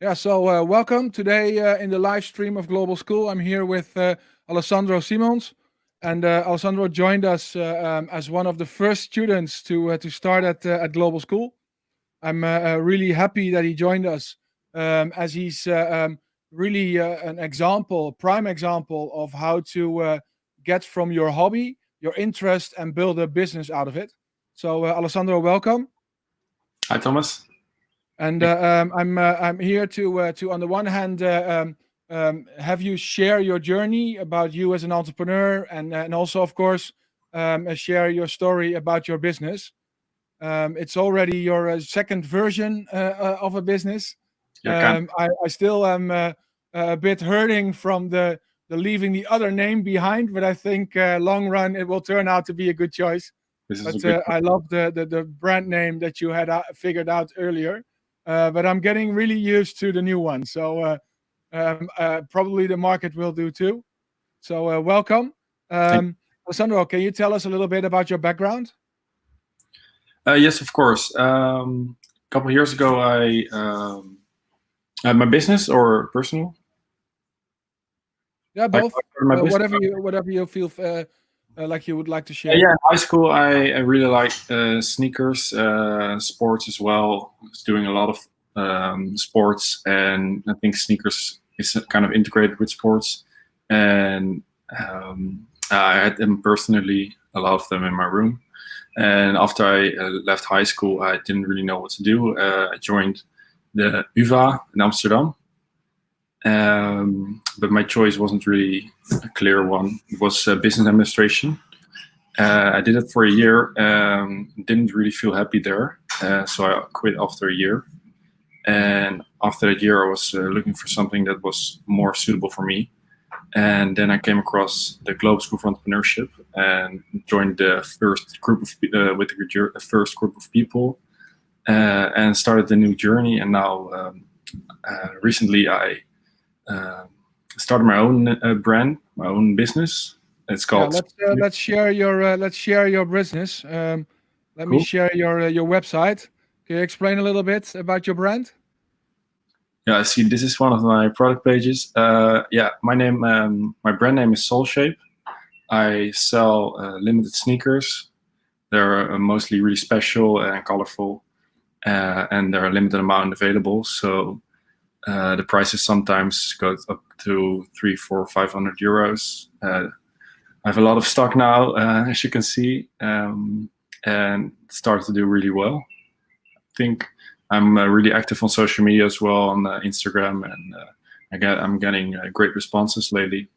Yeah, so welcome today in the live stream of Global School. I'm here with Alessandro Simons, and Alessandro joined us as one of the first students to start at Global School. I'm really happy that he joined us, as he's really an example, prime example of how to get from your hobby, your interest, and build a business out of it. So, Alessandro, welcome. Hi, Thomas. And I'm here to on the one hand have you share your journey about you as an entrepreneur, and also of course share your story about your business. It's already your second version of a business. I still am a bit hurting from the leaving the other name behind, but I think long run it will turn out to be a good choice. But I love the brand name that you had figured out earlier. But I'm getting really used to the new one. So probably the market will do too. So welcome. Alessandro, can you tell us a little bit about your background? Yes, of course. A couple of years ago, I had my business or personal. Yeah, both. Whatever you feel like you would like to share. Yeah, in high school, I really liked sneakers, sports as well. I was doing a lot of sports, and I think sneakers is kind of integrated with sports. And I had them personally, a lot of them in my room. And after I left high school, I didn't really know what to do. I joined the UvA in Amsterdam. But my choice wasn't really a clear one. It was business administration. I did it for a year. Didn't really feel happy there, so I quit after a year. And after that year, I was looking for something that was more suitable for me. And then I came across the Global School for Entrepreneurship and joined the first group of first group of people, and started the new journey. And now, recently, I started my own brand, my own business. It's called. Let's share your business. Let me share your website. Can you explain a little bit about your brand? Yeah, I see. This is one of my product pages. Yeah, my brand name is SoleShape. I sell limited sneakers. They're mostly really special and colorful, and there are a limited amount available. So the prices sometimes go up to 300, 400, 500 euros. I have a lot of stock now, as you can see, and started to do really well. I think I'm really active on social media as well, on Instagram, and I'm getting great responses lately.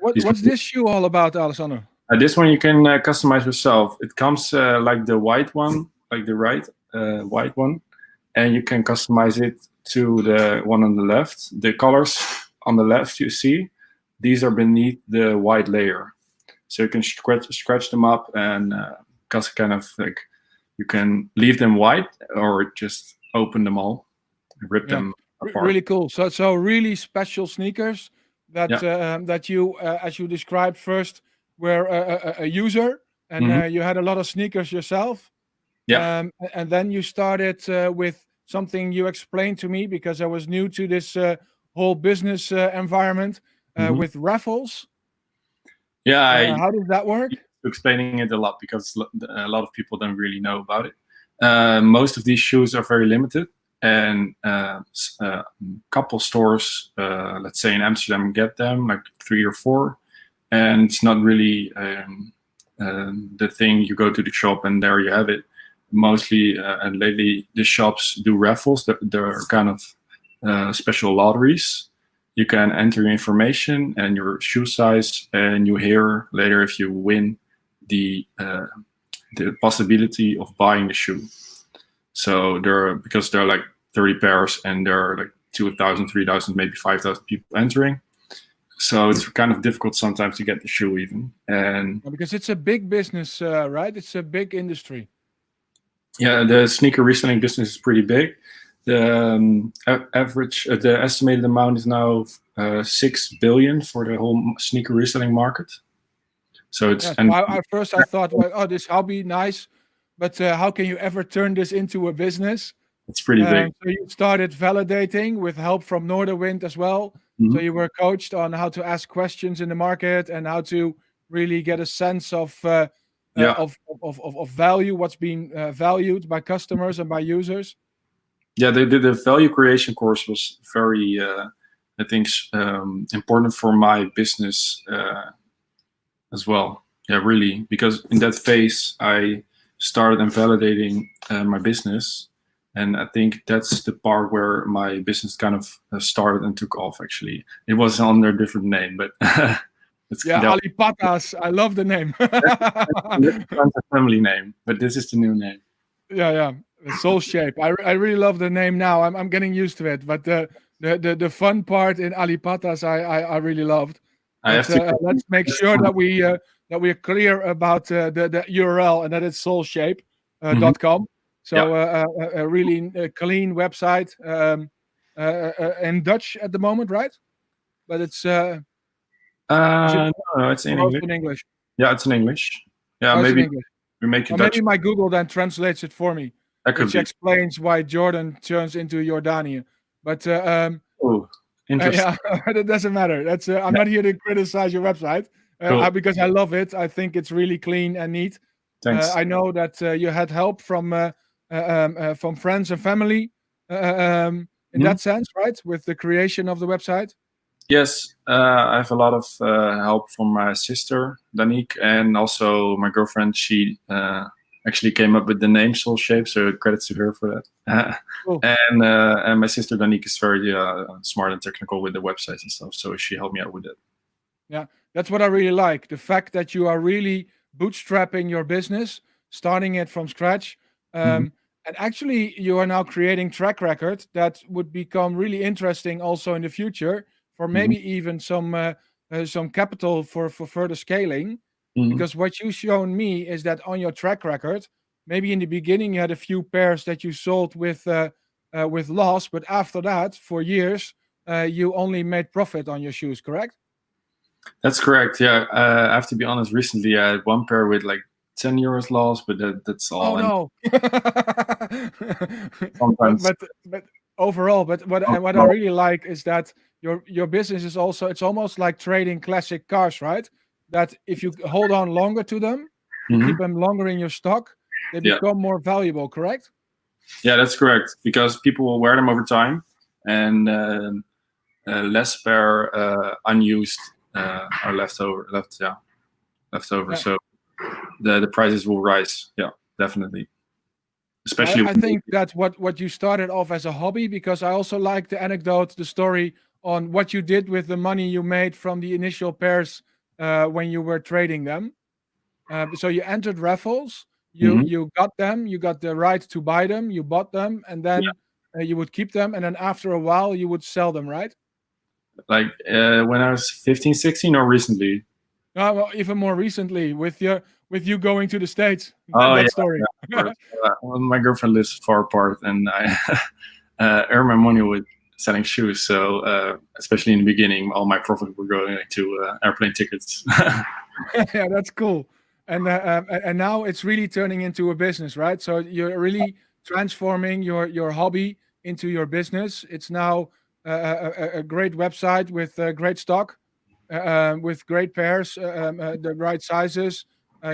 What's this shoe all about, Alessandro? This one you can customize yourself. It comes like the white one, like the white one, and you can customize it to the one on the left. The colors on the left you see, these are beneath the white layer, so you can scratch them up and kind of like. You can leave them white or just open them all, rip them apart. Really cool. So really special sneakers that you, as you described first, were a user, and you had a lot of sneakers yourself. Yeah. And then you started with something you explained to me, because I was new to this whole business environment, with raffles. Yeah. How does that work? Explaining it a lot because a lot of people don't really know about it. Most of these shoes are very limited, and a couple stores, let's say in Amsterdam, get them, like 3 or 4, and it's not really the thing. You go to the shop and there you have it. Mostly, and lately, the shops do raffles. They're kind of special lotteries. You can enter your information and your shoe size, and you hear later if you win the possibility of buying the shoe. So because there are like 30 pairs and there are like 2,000, 3,000, maybe 5,000 people entering. So it's kind of difficult sometimes to get the shoe even. And because it's a big business, right? It's a big industry. Yeah, the sneaker reselling business is pretty big. The the estimated amount is now 6 billion for the whole sneaker reselling market. So it's. Yes, at first I thought, well, oh, this hobby, nice, but how can you ever turn this into a business? It's pretty big. So you started validating with help from Norderwind as well. So you were coached on how to ask questions in the market and how to really get a sense of value, what's being valued by customers and by users. Yeah, the value creation course was very, I think, important for my business as well. Yeah, really, because in that phase I started validating my business, and I think that's the part where my business kind of started and took off. Actually, it was under a different name, but it's Ali Patas. I love the name. That's a family name, but this is the new name. Yeah. SoleShape. I really love the name now. I'm getting used to it, but the fun part in Ali Patas I really loved. Let's make sure that we are clear about the URL and that it's SoleShape.com. So a really clean website in Dutch at the moment, right? But it's no, it's in English. Yeah, it's in English. Yeah, maybe we make it Dutch. Maybe my Google then translates it for me, which explains why Jordan turns into Jordania. But interesting. It doesn't matter. That's I'm not here to criticize your website because I love it. I think it's really clean and neat. Thanks. I know that you had help from friends and family in that sense, right? With the creation of the website. Yes, I have a lot of help from my sister Danique, and also my girlfriend. She actually came up with the name SoleShape, so credits to her for that. Cool. And my sister Danique is very smart and technical with the websites and stuff, so she helped me out with it. Yeah, that's what I really like. The fact that you are really bootstrapping your business, starting it from scratch. And actually, you are now creating track record that would become really interesting also in the future for maybe even some capital for further scaling. Because what you've shown me is that on your track record, maybe in the beginning you had a few pairs that you sold with loss, but after that, for years, you only made profit on your shoes, correct? That's correct. Yeah, I have to be honest. Recently, I had one pair with like 10 euros loss, but that's all. Oh no! Sometimes, but overall, what I really like is that your business is also, it's almost like trading classic cars, right? That if you hold on longer to them, you keep them longer in your stock, they become more valuable, correct? Yeah, that's correct, because people will wear them over time, and less pair unused are left over. Yeah. So the prices will rise. Yeah, definitely. Especially, I think that's what you started off as a hobby, because I also like the anecdote, the story on what you did with the money you made from the initial pairs when you were trading them. So you entered raffles, you got them, you got the right to buy them, you bought them, and then you would keep them, and then after a while you would sell them, right? Like when I was 15, 16, or recently? Well, even more recently with you going to the States. Oh, that story. Yeah, well, my girlfriend lives far apart, and I earn my money with selling shoes. So especially in the beginning, all my profit were going to airplane tickets. Yeah, that's cool. And now it's really turning into a business, right? So you're really transforming your hobby into your business. It's now a great website with great stock, with great pairs, the right sizes.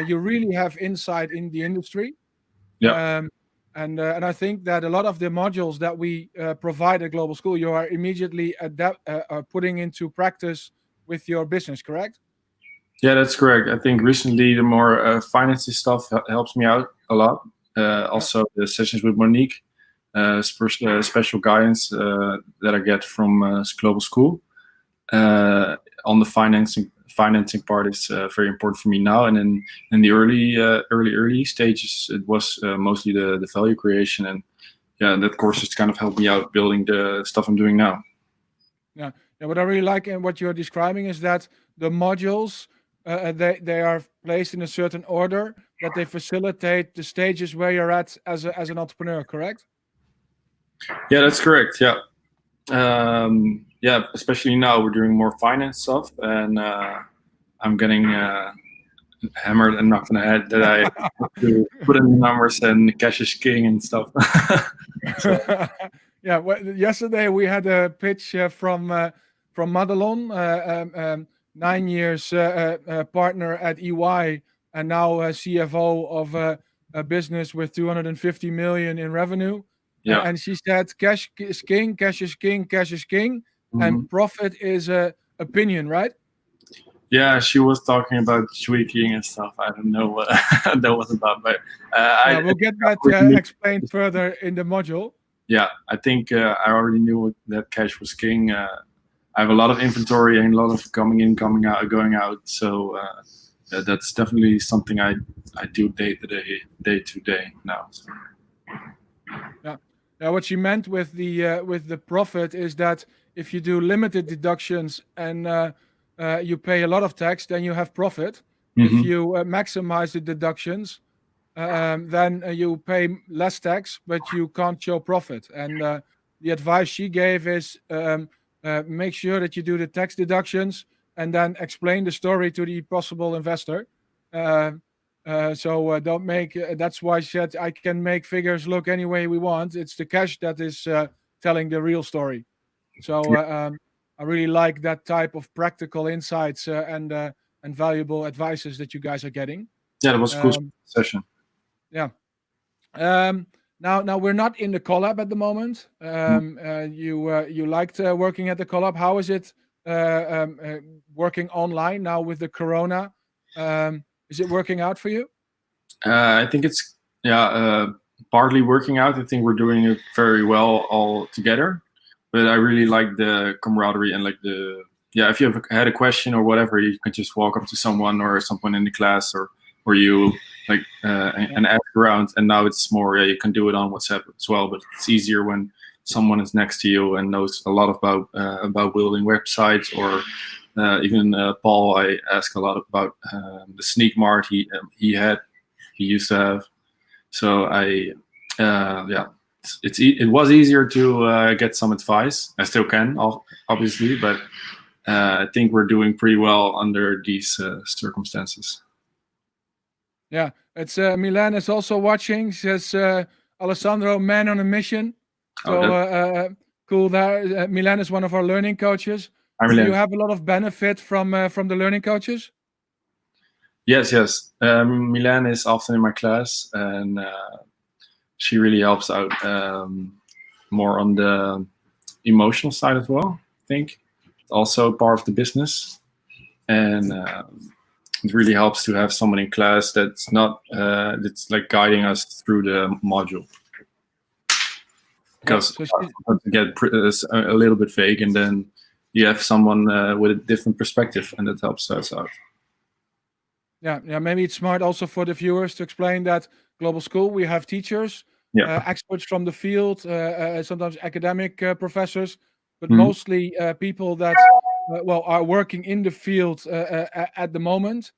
You really have insight in the industry. Yeah. And I think that a lot of the modules that we provide at Global School, you are immediately putting into practice with your business, correct? Yeah, that's correct. I think recently the more financy stuff helps me out a lot. Also, the sessions with Monique, special guidance that I get from Global School on the financing part is very important for me now. And in the early stages, it was mostly the value creation, and that course has kind of helped me out building the stuff I'm doing now. Yeah. What I really like and what you're describing is that the modules they are placed in a certain order, that they facilitate the stages where you're at as an entrepreneur, correct? Yeah, that's correct. Yeah. Especially now we're doing more finance stuff, and I'm getting hammered and knocked on the head that I have to put in the numbers and cash is king and stuff. So, Yeah, well, yesterday we had a pitch from Madelon, 9 years partner at EY, and now CFO of a business with 250 million in revenue. yeah. And she said, "Cash is king, cash is king, cash is king, Mhm. and profit is opinion." Right? Yeah, she was talking about tweaking and stuff. I don't know what that was about, but Yeah, I we'll get that already knew, explained further in the module. yeah, I think I already knew that cash was king. I have a lot of inventory and a lot of coming in, coming out, going out. So that's definitely something I do day to day now. So. Yeah. Yeah, what she meant with the profit is that if you do limited deductions and you pay a lot of tax, then you have profit. If Mhm. you maximize the deductions, then you pay less tax, but you can't show profit. And the advice she gave is make sure that you do the tax deductions and then explain the story to the possible investor. Uh, so don't make. That's why she said I can make figures look any way we want. It's the cash that is telling the real story. So I really like that type of practical insights and valuable advices that you guys are getting. Yeah, that was a cool Um, session. yeah. Now we're not in the collab at the moment. You liked working at the collab. How is it working online now with the corona? Is it working out for you? I think it's partly working out. I think we're doing it very well all together. But I really like the camaraderie and like if you have had a question or whatever, you can just walk up to someone or someone in the class or you like and ask around. And now it's more you can do it on WhatsApp as well, but it's easier when someone is next to you and knows a lot about building websites or even Paul. I ask a lot about the Sneak Mart he used to have. So it was easier to get some advice. I still can, obviously, but I think we're doing pretty well under these circumstances. Yeah, it's Milan is also watching. Says Alessandro, man on a mission. So cool. There, Milan is one of our learning coaches. Do you have a lot of benefit from the learning coaches? Yes. Milan is often in my class, and she really helps out more on the emotional side as well. I think also part of the business, and it really helps to have someone in class that's not that's like guiding us through the module. Because to get a little bit vague, and then you have someone with a different perspective, and that helps us out. Yeah. Maybe it's smart also for the viewers to explain that Global School, we have teachers, experts from the field, sometimes academic professors, but mostly people that are working in the field at the moment.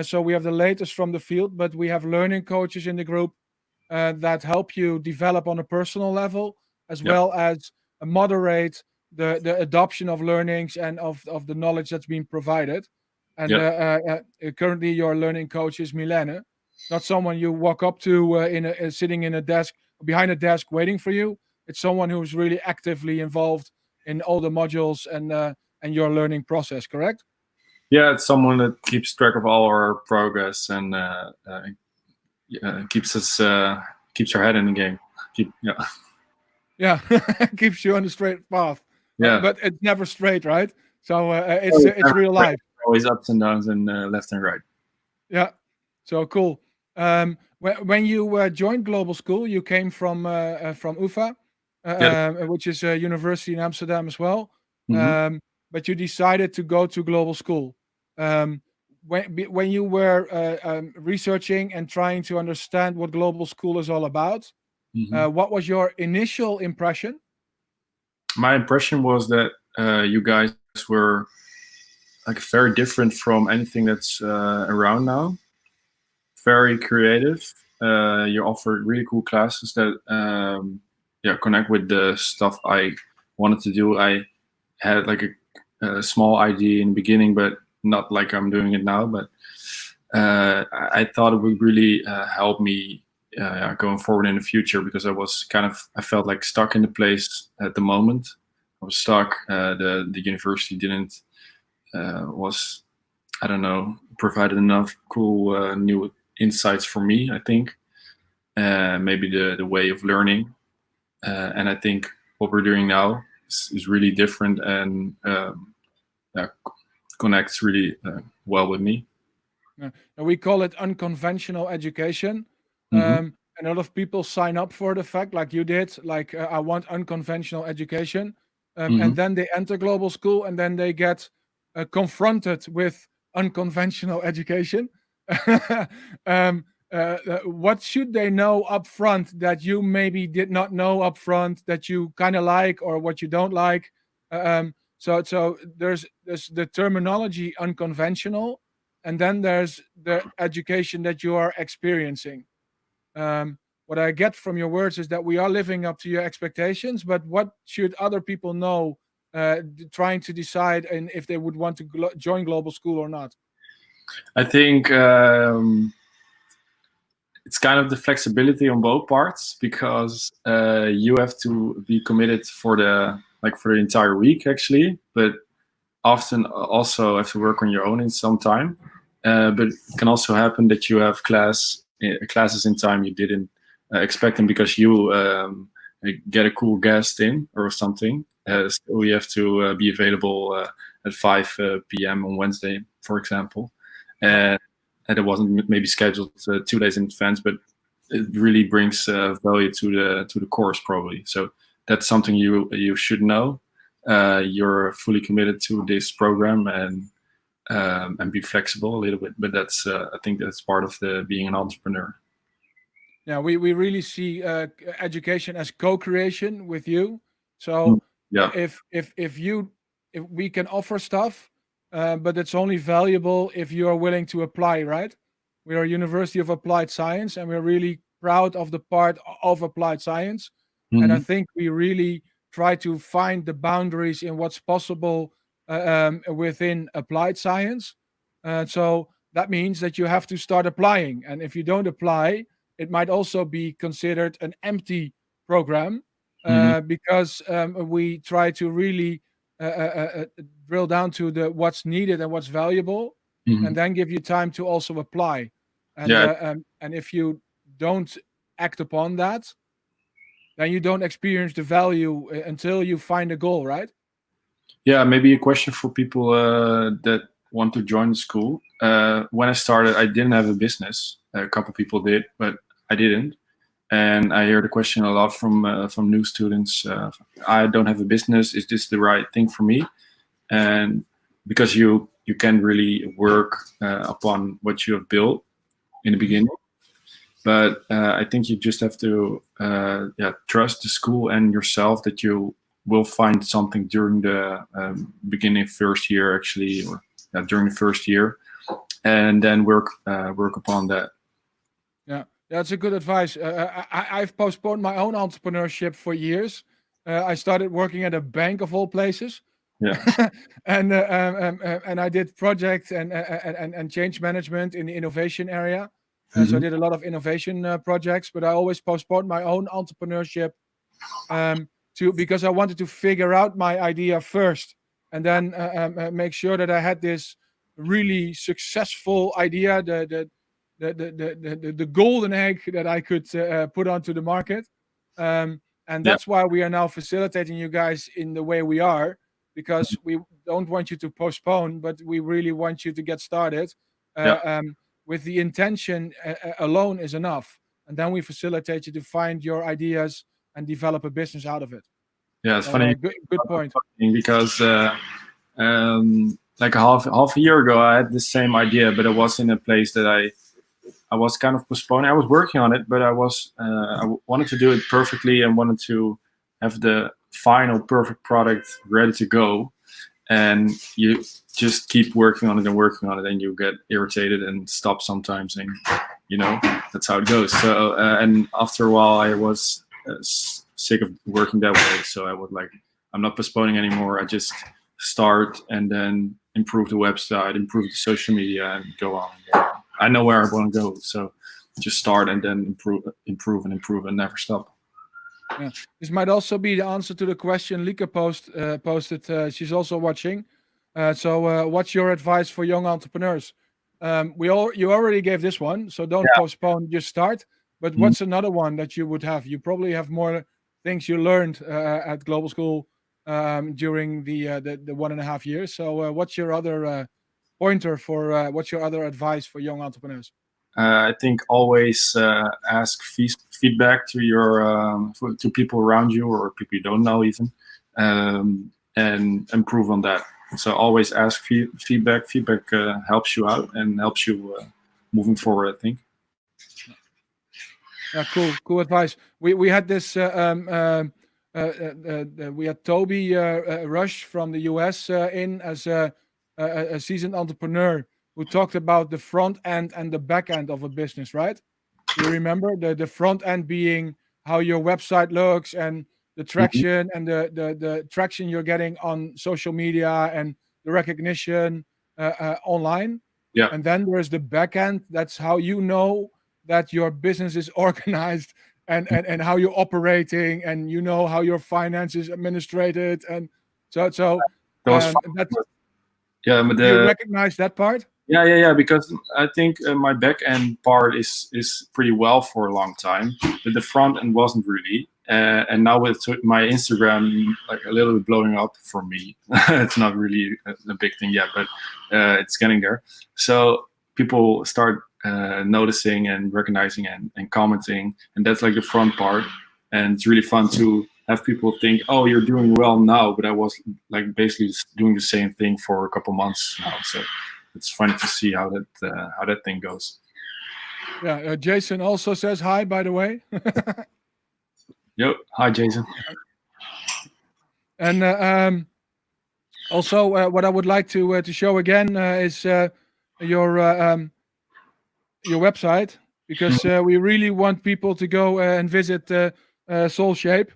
So we have the latest from the field, but we have learning coaches in the group that help you develop on a personal level, as well as moderate the adoption of learnings and of the knowledge that's being provided. And currently, your learning coach is Milene, not someone you walk up to sitting in a desk behind a desk waiting for you. It's someone who's really actively involved in all the modules and your learning process. Correct? Yeah, it's someone that keeps track of all our progress and keeps our head in the game. Keeps you on the straight path. Yeah, but it's never straight, right? So it's real life. Always ups and downs and left and right. Yeah, so cool. When you joined Global School, you came from UvA, which is a university in Amsterdam as well. But you decided to go to Global School. When you were researching and trying to understand what Global School is all about, what was your initial impression? My impression was that you guys were like very different from anything that's around now. Very creative. You offer really cool classes that connect with the stuff I wanted to do. I had like a small idea in the beginning, but not like I'm doing it now. But I thought it would really help me going forward in the future, because I felt like stuck in the place at the moment. I was stuck. The university didn't was, I don't know, provided enough cool new insights for me, I think. Maybe the way of learning. And I think what we're doing now is really different, and connects really well with me. Yeah. And we call it unconventional education. Mm-hmm. And a lot of people sign up for the fact, like you did, like I want unconventional education. Mm-hmm. And then they enter global school, and then they get confronted with unconventional education. What should they know up front that you maybe did not know up front, that you kind of like, or what you don't like? So there's the terminology unconventional, and then there's the education that you are experiencing. What I get from your words is that we are living up to your expectations, but what should other people know trying to decide and if they would want to join global school or not? I think it's kind of the flexibility on both parts, because you have to be committed for the entire week actually, but often also have to work on your own in some time. But it can also happen that you have classes in time you didn't expect them, because you get a cool guest in or something. So you have to be available at 5 p.m. on Wednesday, for example. And it wasn't maybe scheduled 2 days in advance, but it really brings value to the course probably. So that's something you should know. You're fully committed to this program, and be flexible a little bit. But that's I think that's part of the being an entrepreneur. Yeah, we really see education as co-creation with you. So Yeah. if we can offer stuff, but it's only valuable if you are willing to apply, right? We are a University of Applied Science, and we're really proud of the part of applied science. And I Mm-hmm. think we really try to find the boundaries in what's possible within applied science. So that means that you have to start applying. And if you don't apply, it might also be considered an empty program Mm-hmm. because we try to really drill down to the what's needed and what's valuable, Mm-hmm. and then give you time to also apply. And Yeah. and if you don't act upon that, then you don't experience the value until you find a goal, right? Yeah, maybe a question for people that want to join the school. When I started, I didn't have a business. A couple people did, but I didn't. And I hear the question a lot from new students. I don't have a business. Is this the right thing for me? And because you can really work upon what you have built in the beginning. But I think you just have to trust the school and yourself that you will find something during the beginning first year, actually, or during the first year, and then work upon that. Yeah, that's a good advice. I've postponed my own entrepreneurship for years. I started working at a bank of all places. Yeah. And I did project and change management in the innovation area. So I Mhm. did a lot of innovation projects, but I always postponed my own entrepreneurship because I wanted to figure out my idea first, and then make sure that I had this really successful idea, the golden egg that I could put onto the market. And Yeah. that's why we are now facilitating you guys in the way we are, because we don't want you to postpone, but we really want you to get started. Yeah. With the intention alone is enough. And then we facilitate you to find your ideas and develop a business out of it. Yeah, it's So, funny good point. because like half a year ago, I had the same idea, but it was in a place that I was kind of postponing. I was working on it, but I wanted to do it perfectly and wanted to have the final perfect product ready to go. And you just keep working on it and you get irritated and stop sometimes, and that's how it goes. So and after a while, I was sick of working that way. So I was like, I'm not postponing anymore. I just start and then improve the website, improve the social media, and go on. I know where I want to go. So just start and then improve and never stop. Yeah. This might also be the answer to the question Lika posted. She's also watching. What's your advice for young entrepreneurs? You already gave this one, so don't postpone. Just start. But what's another one that you would have? You probably have more things you learned at Global School during the 1.5 years. So, what's your other pointer for? What's your other advice for young entrepreneurs? I think always ask feedback to your to people around you or people you don't know even, and improve on that. So always ask feedback. Feedback helps you out and helps you moving forward, I think. Yeah, cool advice. We had this. We had Toby Rush from the US in as a seasoned entrepreneur who talked about the front end and the back end of a business, right? You remember the front end being how your website looks and the traction and the traction you're getting on social media and the recognition online. Yeah. And then there's the back end. That's how you know that your business is organized and how you're operating and you know how your finances administrated and so Those that's yeah, but you recognize that part. Yeah. Because I think my back end part is pretty well for a long time, but the front end wasn't really. And now with my Instagram, like a little bit blowing up for me, it's not really a big thing yet, but it's getting there. So people start noticing and recognizing and commenting, and that's like the front part. And it's really fun to have people think, "Oh, you're doing well now," but I was like basically doing the same thing for a couple months now. So it's funny to see how that thing goes. Yeah, Jason also says hi, by the way. Yo, hi, Jason. And also, what I would like to show again is your website, because we really want people to go and visit SoleShape.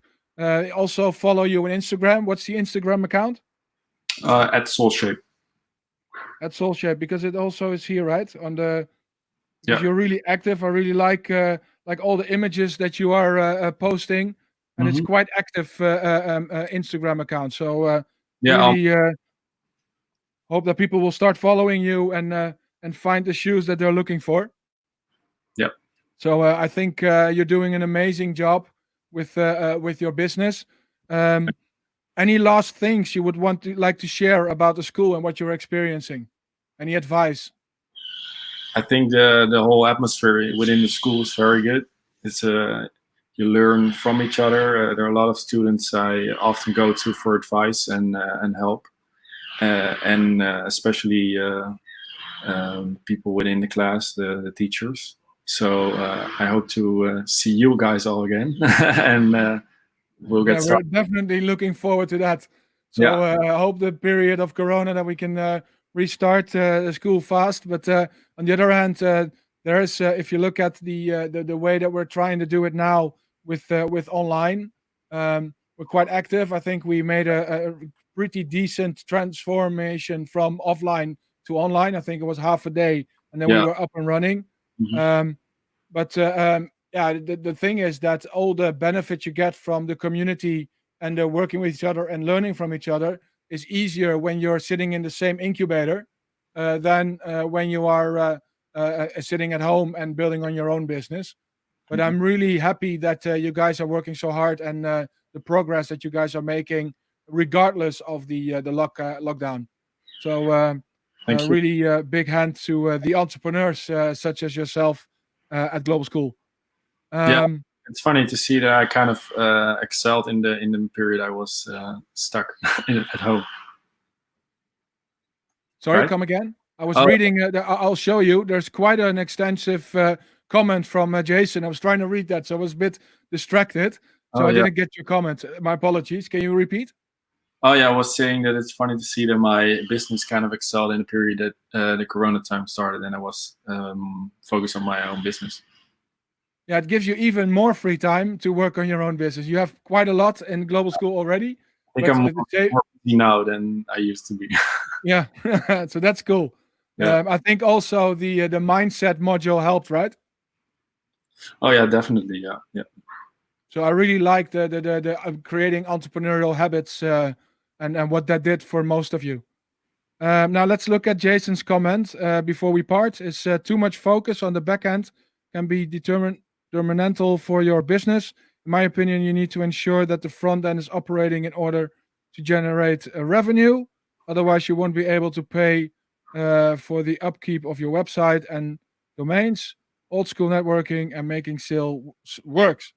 Also, follow you on Instagram. What's the Instagram account? At SoleShape. At SoleShape, because it also is here, right? On the Yeah. You're really active. I really like all the images that you are posting, and it's quite active Instagram account. So really hope that people will start following you and find the shoes that they're looking for. Yep. So I think you're doing an amazing job with your business. Any last things you would like to share about the school and what you're experiencing? Any advice? I think the whole atmosphere within the school is very good. It's you learn from each other. There are a lot of students I often go to for advice and help, and especially people within the class, the teachers. So I hope to see you guys all again, and we'll get started. We're definitely looking forward to that. So I hope the period of Corona that we can restart the school fast. But on the other hand, there is, if you look at the way that we're trying to do it now with online, we're quite active. I think we made a pretty decent transformation from offline to online. I think it was half a day, and then we were up and running. The thing is that all the benefits you get from the community and working with each other and learning from each other is easier when you're sitting in the same incubator than when you are sitting at home and building on your own business. But I'm really happy that you guys are working so hard and the progress that you guys are making, regardless of the lockdown. So really big hand to the entrepreneurs such as yourself at Global School. It's funny to see that I kind of excelled in the period I was stuck at home. Sorry, right? Come again? I was reading. I'll show you. There's quite an extensive comment from Jason. I was trying to read that, so I was a bit distracted. So I didn't get your comment. My apologies. Can you repeat? Oh yeah, I was saying that it's funny to see that my business kind of excelled in the period that the Corona time started, and I was focused on my own business. Yeah, it gives you even more free time to work on your own business. You have quite a lot in Global School already. I think I'm more busy now than I used to be. Yeah, so that's cool. Yeah. I think also the mindset module helped, right? Oh yeah, definitely. Yeah. Yeah. So I really like the creating entrepreneurial habits and what that did for most of you. Now let's look at Jason's comment before we part. Is too much focus on the back end can be detrimental for your business. In my opinion, you need to ensure that the front end is operating in order to generate revenue. Otherwise, you won't be able to pay for the upkeep of your website and domains. Old school networking and making sales works.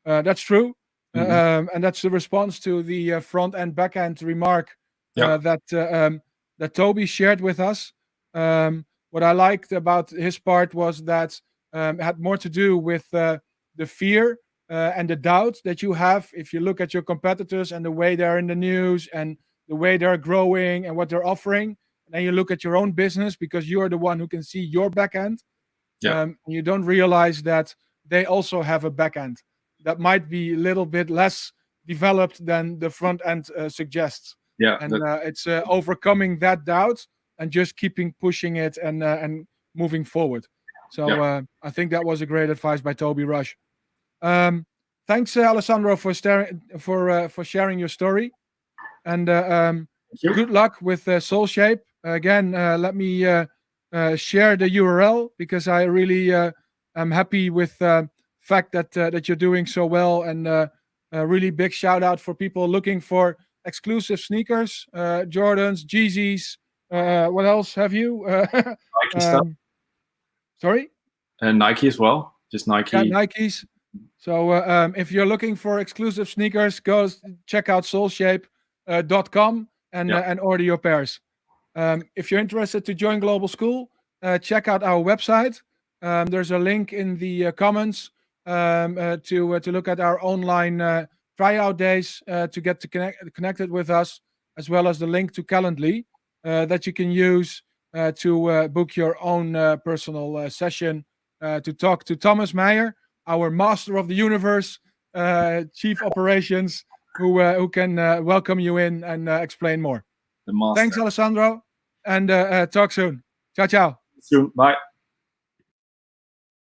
That's true. And that's the response to the front end back end remark Yeah. that Toby shared with us. What I liked about his part was that it had more to do with the fear and the doubt that you have if you look at your competitors and the way they're in the news and the way they're growing and what they're offering. And then you look at your own business because you are the one who can see your back end. Yeah. You don't realize that they also have a back end that might be a little bit less developed than the front end suggests. Yeah. And it's overcoming that doubt and just keeping pushing it and moving forward. So I think that was a great advice by Toby Rush. Thanks, Alessandro, for sharing your story, and good luck with SoleShape. Again, let me share the URL because I really am happy with the fact that you're doing so well, and a really big shout out for people looking for exclusive sneakers, Jordans, Yeezys. What else have you? Nike stuff. Sorry? And Nike as well. Just Nike. Yeah, Nikes. So if you're looking for exclusive sneakers, go check out SoleShape.com and order your pairs. If you're interested to join Global School, check out our website. There's a link in the comments to look at our online tryout days to get connected with us, as well as the link to Calendly that you can use to book your own personal session to talk to Thomas Meyer, our master of the universe, chief operations, who can welcome you in and explain more. The master. Thanks, Alessandro, and talk soon. Ciao, ciao. Soon. Bye.